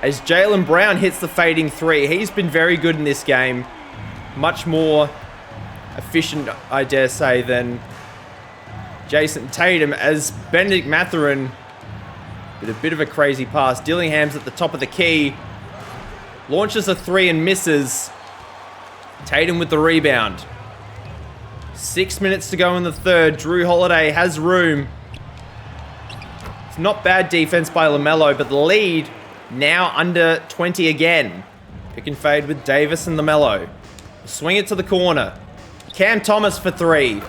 Speaker 1: As Jaylen Brown hits the fading 3. He's been very good in this game. Much more efficient, I dare say, than Jason Tatum, as Benedict Mathurin with a bit of a crazy pass. Dillingham's at the top of the key. Launches a 3 and misses. Tatum with the rebound. 6 minutes to go in the third. Drew Holiday has room. It's not bad defense by LaMelo, but the lead now under 20 again. Pick and fade with Davis and LaMelo. Swing it to the corner. Cam Thomas for 3.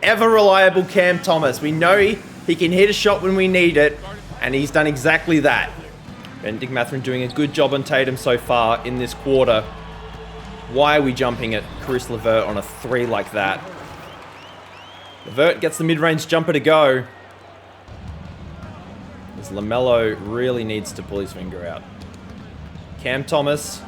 Speaker 1: Ever reliable Cam Thomas. We know he can hit a shot when we need it, and he's done exactly that. Benedict Mathurin doing a good job on Tatum so far in this quarter. Why are we jumping at Caris LeVert on a 3 like that? LeVert gets the mid-range jumper to go. As LaMelo really needs to pull his finger out. Cam Thomas.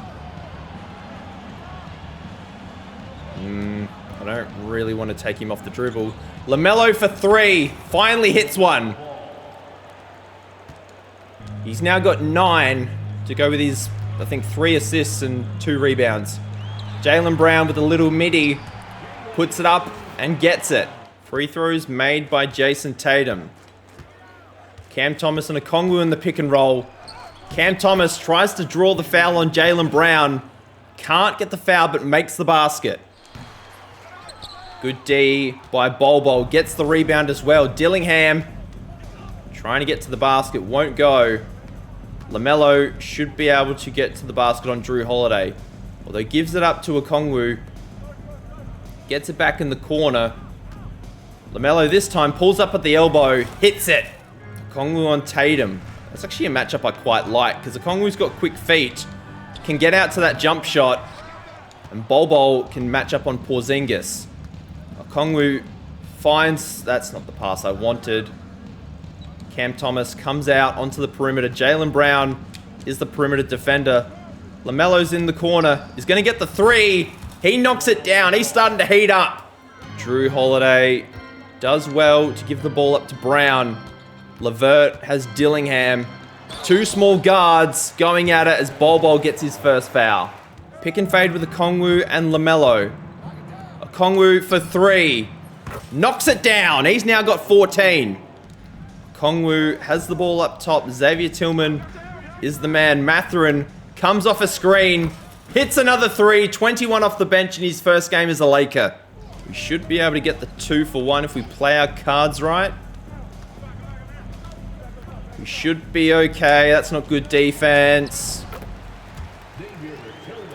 Speaker 1: I don't really want to take him off the dribble. LaMelo for 3. Finally hits one. He's now got 9 to go with his, I think, 3 assists and 2 rebounds. Jaylen Brown with a little midi. Puts it up and gets it. Free throws made by Jason Tatum. Cam Thomas and Okongwu in the pick and roll. Cam Thomas tries to draw the foul on Jaylen Brown. Can't get the foul, but makes the basket. Good D by Bol Bol. Gets the rebound as well. Dillingham trying to get to the basket. Won't go. LaMelo should be able to get to the basket on Drew Holiday. Although gives it up to Okongwu. Gets it back in the corner. LaMelo this time pulls up at the elbow. Hits it. Okongwu on Tatum. That's actually a matchup I quite like, because Okongwu's got quick feet. Can get out to that jump shot. And Bol Bol can match up on Porzingis. Okongwu finds... That's not the pass I wanted. Cam Thomas comes out onto the perimeter. Jaylen Brown is the perimeter defender. LaMelo's in the corner. He's going to get the 3. He knocks it down. He's starting to heat up. Drew Holiday does well to give the ball up to Brown. LeVert has Dillingham. 2 small guards going at it as Bol Bol gets his first foul. Pick and fade with Okongwu and LaMelo. Okongwu for 3. Knocks it down. He's now got 14. Okongwu has the ball up top. Xavier Tillman is the man. Mathurin comes off a screen. Hits another 3. 21 off the bench in his first game as a Laker. We should be able to get the 2 for 1 if we play our cards right. We should be okay. That's not good defense.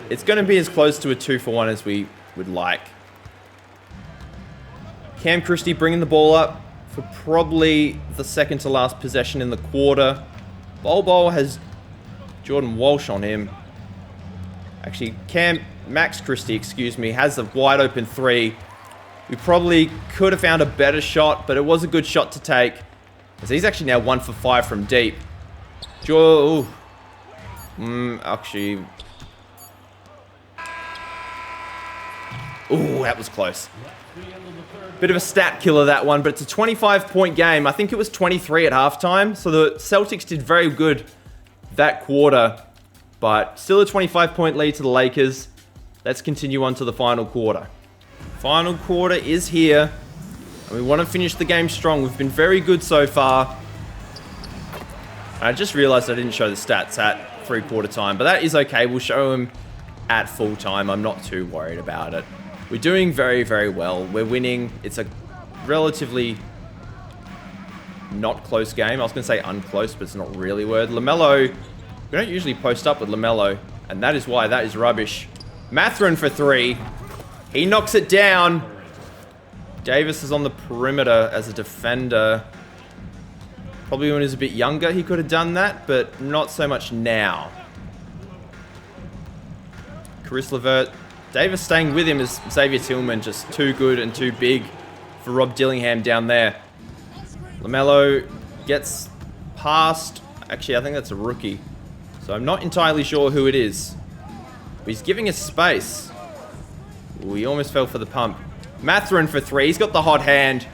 Speaker 1: It's going to be as close to a 2 for 1 as we would like. Cam Christie bringing the ball up for probably the second to last possession in the quarter. Bol Bol has Jordan Walsh on him. Actually, Max Christie, excuse me, has a wide open 3. We probably could have found a better shot, but it was a good shot to take. So he's actually now 1 for 5 from deep. Actually... Ooh, that was close. Bit of a stat killer, that one, but it's a 25-point game. I think it was 23 at halftime, so the Celtics did very good that quarter, but still a 25-point lead to the Lakers. Let's continue on to the final quarter. Final quarter is here, and we want to finish the game strong. We've been very good so far. I just realized I didn't show the stats at 3/4 time, but that is okay. We'll show them at full time. I'm not too worried about it. We're doing very, very well. We're winning. It's a relatively not close game. I was going to say unclose, but it's not really a word. LaMelo, we don't usually post up with LaMelo, and that is why that is rubbish. Mathurin for 3. He knocks it down. Davis is on the perimeter as a defender. Probably when he was a bit younger, he could have done that, but not so much now. Caris LeVert. Davis staying with him as Xavier Tillman, just too good and too big for Rob Dillingham down there. LaMelo gets past... Actually, I think that's a rookie. So I'm not entirely sure who it is. But he's giving us space. Ooh, he almost fell for the pump. Mathurin for 3. He's got the hot hand.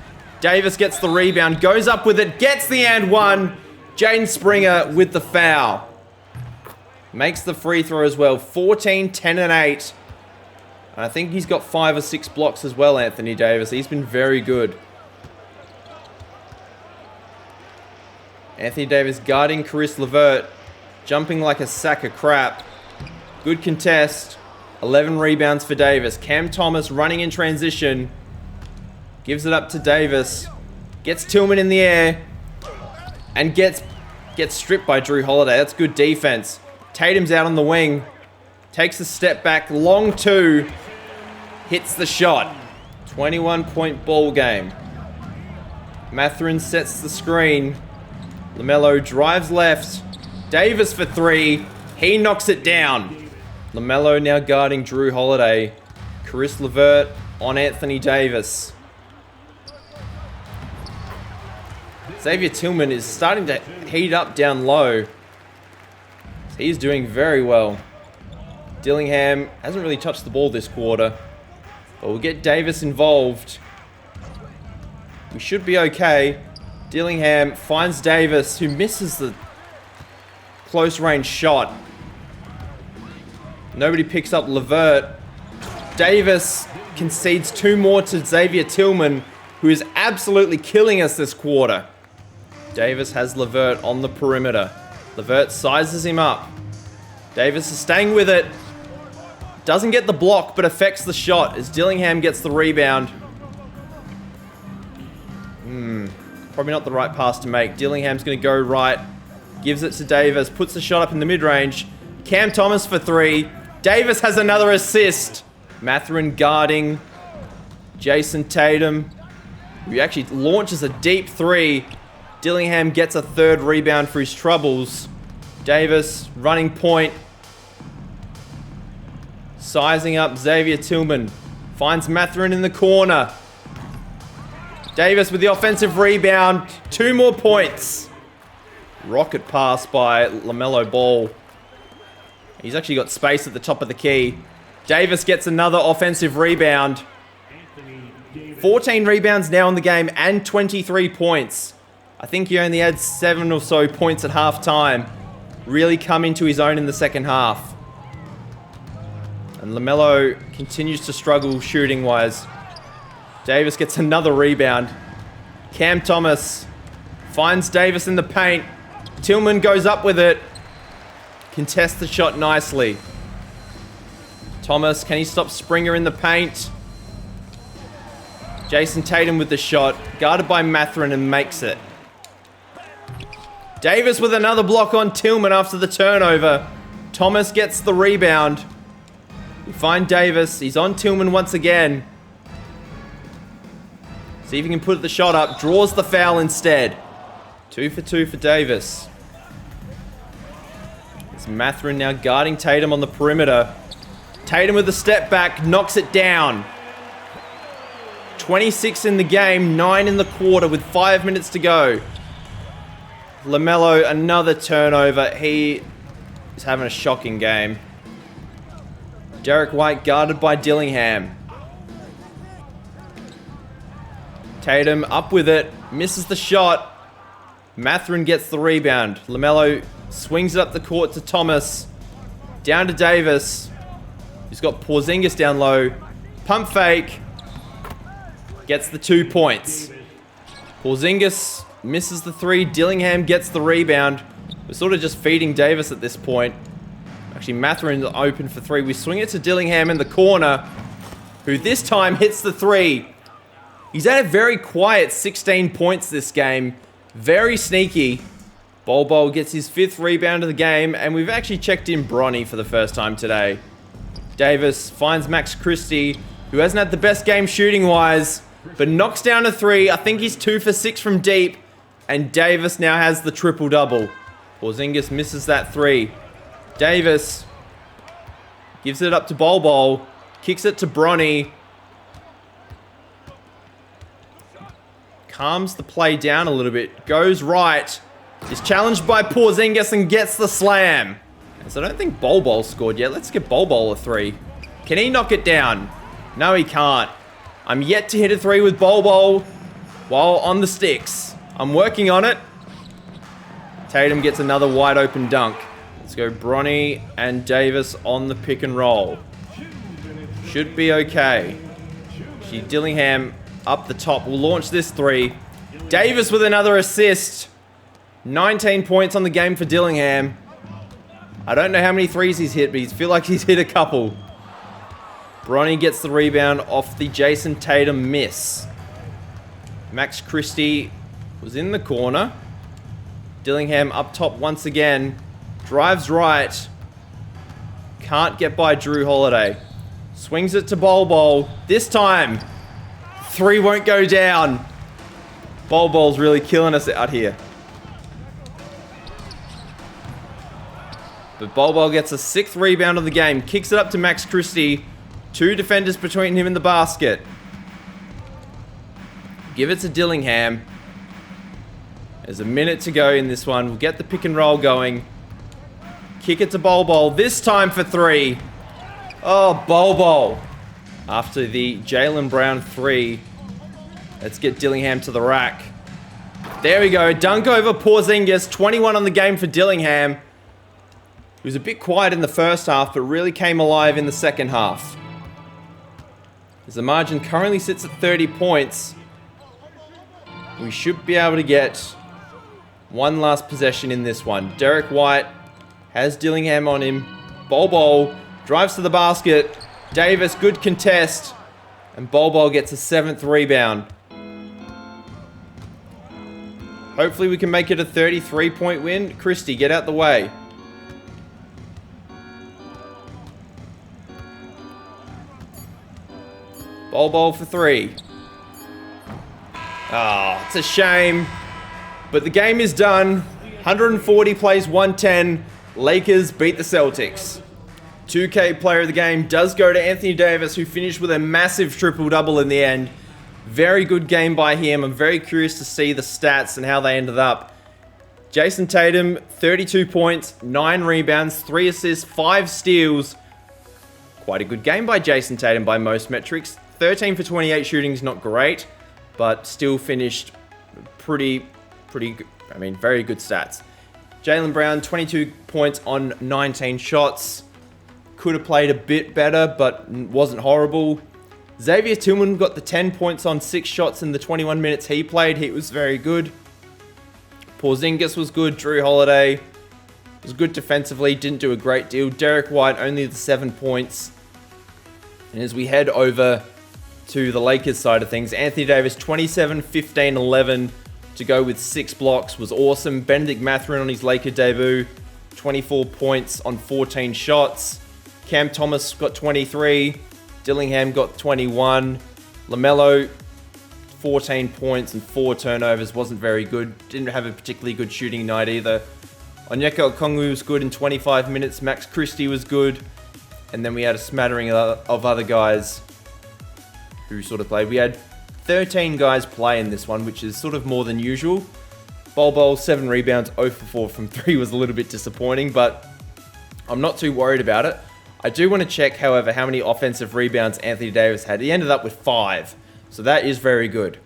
Speaker 1: Davis gets the rebound, goes up with it, gets the and 1. Jaden Springer with the foul. Makes the free throw as well. 14, 10, and 8. And I think he's got 5 or 6 blocks as well, Anthony Davis. He's been very good. Anthony Davis guarding Caris LeVert. jumping like a sack of crap. Good contest. 11 rebounds for Davis. Cam Thomas running in transition. Gives it up to Davis. Gets Tillman in the air. And gets stripped by Drew Holiday. That's good defense. Tatum's out on the wing. Takes a step back. Long two. Hits the shot. 21-point ball game. Mathurin sets the screen. LaMelo drives left. Davis for three. He knocks it down. LaMelo now guarding Drew Holiday. Caris LeVert on Anthony Davis. Xavier Tillman is starting to heat up down low. He's doing very well. Dillingham hasn't really touched the ball this quarter. But we'll get Davis involved. We should be okay. Dillingham finds Davis, who misses the close range shot. Nobody picks up LeVert. Davis concedes two more to Xavier Tillman, who is absolutely killing us this quarter. Davis has LeVert on the perimeter. LeVert sizes him up. Davis is staying with it. Doesn't get the block, but affects the shot as Dillingham gets the rebound. Probably not the right pass to make. Dillingham's going to go right. Gives it to Davis. Puts the shot up in the mid-range. Cam Thomas for three. Davis has another assist. Mathurin guarding Jason Tatum, who actually launches a deep three. Dillingham gets a third rebound for his troubles. Davis running point. Sizing up Xavier Tillman. Finds Mathurin in the corner. Davis with the offensive rebound. 2 more points. Rocket pass by LaMelo Ball. He's actually got space at the top of the key. Davis gets another offensive rebound. 14 rebounds now in the game and 23 points. I think he only had 7 or so points at halftime. Really come into his own in the second half. And LaMelo continues to struggle shooting-wise. Davis gets another rebound. Cam Thomas finds Davis in the paint. Tillman goes up with it. Contests the shot nicely. Thomas, can he stop Springer in the paint? Jason Tatum with the shot. Guarded by Mathurin and makes it. Davis with another block on Tillman after the turnover. Thomas gets the rebound. We find Davis. He's on Tillman once again. See if he can put the shot up. Draws the foul instead. 2 for 2 for Davis. It's Mathurin now guarding Tatum on the perimeter. Tatum with a step back. Knocks it down. 26 in the game. 9 in the quarter with 5 minutes to go. LaMelo, another turnover. He is having a shocking game. Derek White guarded by Dillingham. Tatum up with it. Misses the shot. Mathurin gets the rebound. LaMelo swings it up the court to Thomas. Down to Davis. He's got Porzingis down low. Pump fake. Gets the 2 points. Porzingis misses the 3. Dillingham gets the rebound. We're sort of just feeding Davis at this point. Actually, Mathurin open for 3. We swing it to Dillingham in the corner, who this time hits the 3. He's had a very quiet 16 points this game. Very sneaky. Bol gets his 5th rebound of the game, and we've actually checked in Bronny for the first time today. Davis finds Max Christie, who hasn't had the best game shooting-wise, but knocks down a 3. I think he's 2 for 6 from deep, and Davis now has the triple-double. Porzingis misses that 3. Davis gives it up to Bol, kicks it to Bronny. Calms the play down a little bit. Goes right. Is challenged by Porzingis and gets the slam. So I don't think Bol scored yet. Let's get Bol a 3. Can he knock it down? No, he can't. I'm yet to hit a 3 with Bol while on the sticks. I'm working on it. Tatum gets another wide open dunk. Let's go Bronny and Davis on the pick and roll. Should be okay. Dillingham up the top will launch this 3. Davis with another assist. 19 points on the game for Dillingham. I don't know how many threes he's hit, but I feel like he's hit a couple. Bronny gets the rebound off the Jason Tatum miss. Max Christie was in the corner. Dillingham up top once again. Drives right. Can't get by Drew Holiday. Swings it to Bol. This time, three won't go down. Bol's really killing us out here. But Bol gets a 6th rebound of the game. Kicks it up to Max Christie. 2 defenders between him and the basket. Give it to Dillingham. There's a minute to go in this one. We'll get the pick and roll going. Kick it to Bol. This time for 3. Oh, Bol. After the Jaylen Brown 3. Let's get Dillingham to the rack. There we go. Dunk over Porzingis. 21 on the game for Dillingham. He was a bit quiet in the first half, but really came alive in the second half. As the margin currently sits at 30 points, we should be able to get one last possession in this one. Derek White has Dillingham on him. Bol drives to the basket. Davis, good contest. And Bol gets a 7th rebound. Hopefully we can make it a 33-point win. Christie, get out the way. Bol for 3. Oh, it's a shame. But the game is done. 140 plays 110. Lakers beat the Celtics. 2K player of the game does go to Anthony Davis, who finished with a massive triple-double in the end. Very good game by him. I'm very curious to see the stats and how they ended up. Jason Tatum, 32 points, 9 rebounds, 3 assists, 5 steals. Quite a good game by Jason Tatum by most metrics. 13 for 28 shooting is not great, but still finished pretty good. I mean, very good stats. Jaylen Brown, 22 points on 19 shots. Could have played a bit better, but wasn't horrible. Xavier Tillman got the 10 points on 6 shots in the 21 minutes he played. He was very good. Porzingis was good. Drew Holiday was good defensively. Didn't do a great deal. Derek White, only the 7 points. And as we head over to the Lakers side of things, Anthony Davis, 27, 15, 11 to go with 6 blocks was awesome. Benedict Mathurin on his Laker debut, 24 points on 14 shots. Cam Thomas got 23. Dillingham got 21. LaMelo, 14 points and 4 turnovers. Wasn't very good. Didn't have a particularly good shooting night either. Onyeka Okongwu was good in 25 minutes. Max Christie was good. And then we had a smattering of other guys who sort of played. We had 13 guys play in this one, which is sort of more than usual. Bol, 7 rebounds, 0 for 4 from 3 was a little bit disappointing, but I'm not too worried about it. I do want to check, however, how many offensive rebounds Anthony Davis had. He ended up with 5, so that is very good.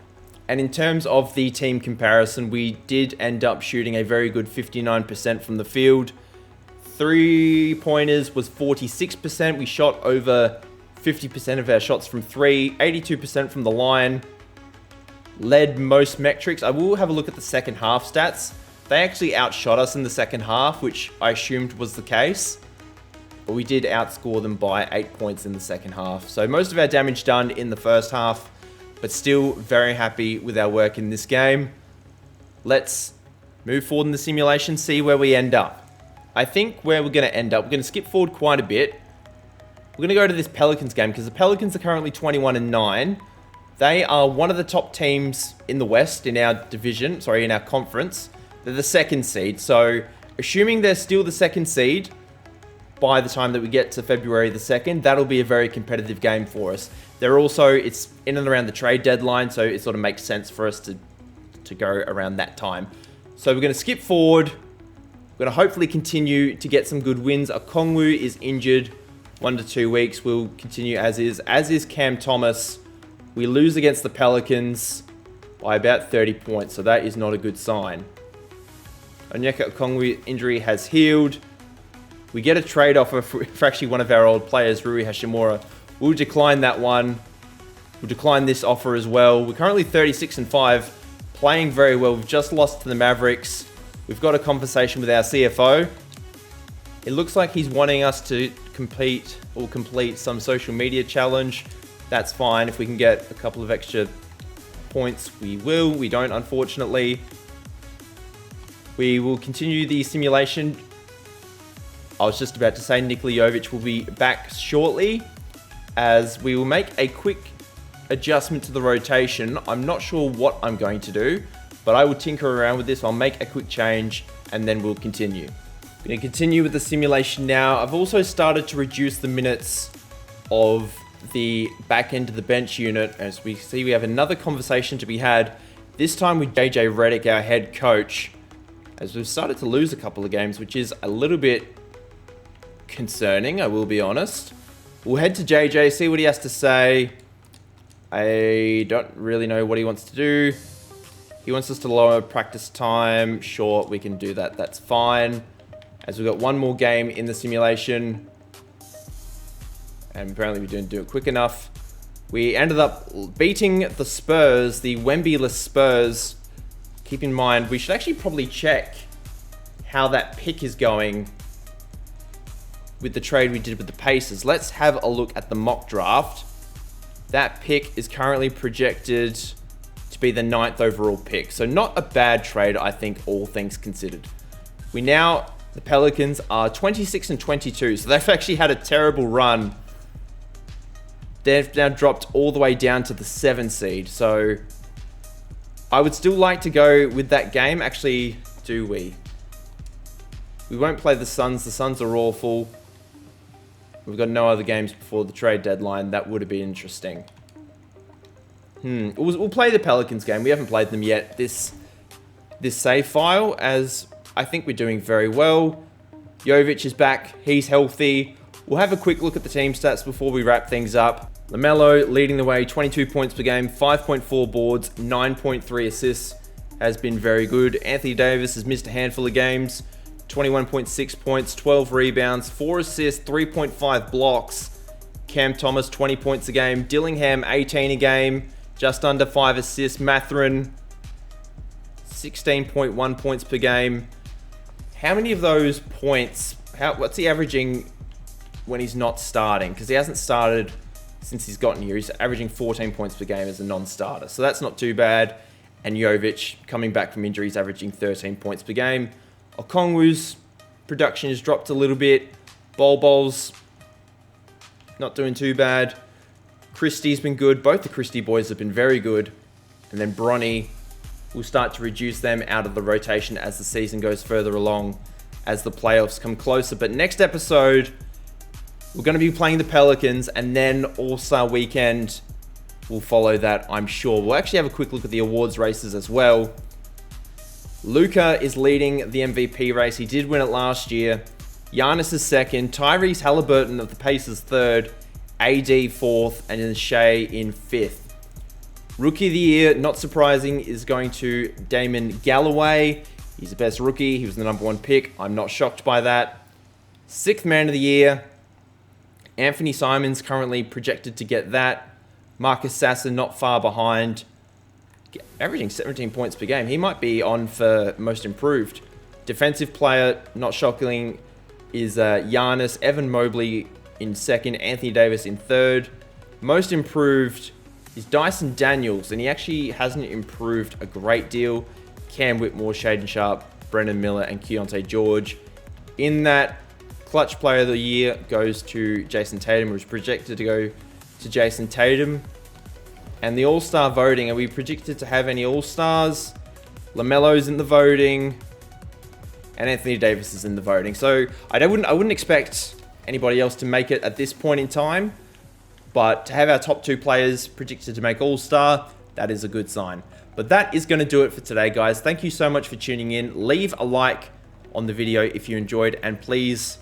Speaker 1: And in terms of the team comparison, we did end up shooting a very good 59% from the field. 3-pointers was 46%. We shot over 50% of our shots from 3, 82% from the line. Led most metrics. I will have a look at the second half stats. They actually outshot us in the second half, which I assumed was the case. But we did outscore them by 8 points in the second half. So most of our damage done in the first half, but still very happy with our work in this game. Let's move forward in the simulation, see where we end up. I think where we're going to end up, we're going to skip forward quite a bit. We're going to go to this Pelicans game because the Pelicans are currently 21-9. They are one of the top teams in the West in our division, in our conference. They're the 2nd seed. So assuming they're still the 2nd seed by the time that we get to February the 2nd, that'll be a very competitive game for us. They're also, it's in and around the trade deadline, so it sort of makes sense for us to go around that time. So we're going to skip forward. We're going to hopefully continue to get some good wins. Okongwu is injured 1 to 2 weeks. We'll continue as is. As is Cam Thomas. We lose against the Pelicans by about 30 points, so that is not a good sign. Onyeka Okongwu injury has healed. We get a trade offer for actually one of our old players, Rui Hashimura. We'll decline that one. We'll decline this offer as well. We're currently 36-5, playing very well. We've just lost to the Mavericks. We've got a conversation with our CFO. It looks like he's wanting us to complete some social media challenge. That's fine. If we can get a couple of extra points, we will. We don't, unfortunately. We will continue the simulation. I was just about to say Nikola Jovic will be back shortly, as we will make a quick adjustment to the rotation. I'm not sure what I'm going to do, but I will tinker around with this. I'll make a quick change and then we'll continue. I'm going to continue with the simulation now. I've also started to reduce the minutes of the back end of the bench unit. As we see, we have another conversation to be had, this time with JJ Redick, our head coach, as we've started to lose a couple of games, which is a little bit concerning, I will be honest. We'll head to JJ, see what he has to say. I don't really know what he wants to do. He wants us to lower practice time. Sure, we can do that. That's fine. As we've got one more game in the simulation. And apparently we didn't do it quick enough. We ended up beating the Spurs, the Wemby-less Spurs. Keep in mind, we should actually probably check how that pick is going with the trade we did with the Pacers. Let's have a look at the mock draft. That pick is currently projected to be the 9th overall pick. So not a bad trade, I think, all things considered. The Pelicans are 26 and 22. So they've actually had a terrible run. They've now dropped all the way down to the 7 seed. So I would still like to go with that game. Actually, do we? We won't play the Suns. The Suns are awful. We've got no other games before the trade deadline. That would have been interesting. We'll play the Pelicans game. We haven't played them yet. This save file, as I think we're doing very well. Jovic is back. He's healthy. We'll have a quick look at the team stats before we wrap things up. LaMelo leading the way, 22 points per game, 5.4 boards, 9.3 assists. Has been very good. Anthony Davis has missed a handful of games. 21.6 points, 12 rebounds, 4 assists, 3.5 blocks. Cam Thomas, 20 points a game. Dillingham, 18 a game, just under 5 assists. Mathurin, 16.1 points per game. How many of those points, what's he averaging when he's not starting? Because he hasn't started since he's gotten here. He's averaging 14 points per game as a non-starter. So that's not too bad. And Jovic, coming back from injury, is averaging 13 points per game. Okongwu's production has dropped a little bit. Bol's not doing too bad. Christie's been good. Both the Christie boys have been very good. And then Bronny will start to reduce them out of the rotation as the season goes further along, as the playoffs come closer. But next episode, we're going to be playing the Pelicans, and then All-Star Weekend will follow that, I'm sure. We'll actually have a quick look at the awards races as well. Luka is leading the MVP race. He did win it last year. Giannis is second. Tyrese Halliburton of the Pacers third. AD fourth. And then Shea in fifth. Rookie of the year, not surprising, is going to Damon Galloway. He's the best rookie. He was the #1 pick. I'm not shocked by that. Sixth man of the year, Anthony Simons currently projected to get that. Marcus Sasser not far behind, averaging 17 points per game. He might be on for most improved. Defensive player, not shocking, is Giannis. Evan Mobley in second. Anthony Davis in third. Most improved is Dyson Daniels, and he actually hasn't improved a great deal. Cam Whitmore, Shaden Sharp, Brendan Miller, and Keontae George. In that, clutch player of the year goes to Jason Tatum, who's projected to go to Jason Tatum. And the All-Star voting, are we predicted to have any All-Stars? LaMelo's in the voting, and Anthony Davis is in the voting. So I wouldn't expect anybody else to make it at this point in time, but to have our top 2 players predicted to make All-Star, that is a good sign. But that is going to do it for today, guys. Thank you so much for tuning in. Leave a like on the video if you enjoyed, and please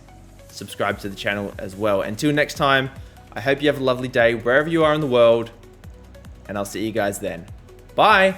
Speaker 1: subscribe to the channel as well. Until next time, I hope you have a lovely day wherever you are in the world, and I'll see you guys then. Bye!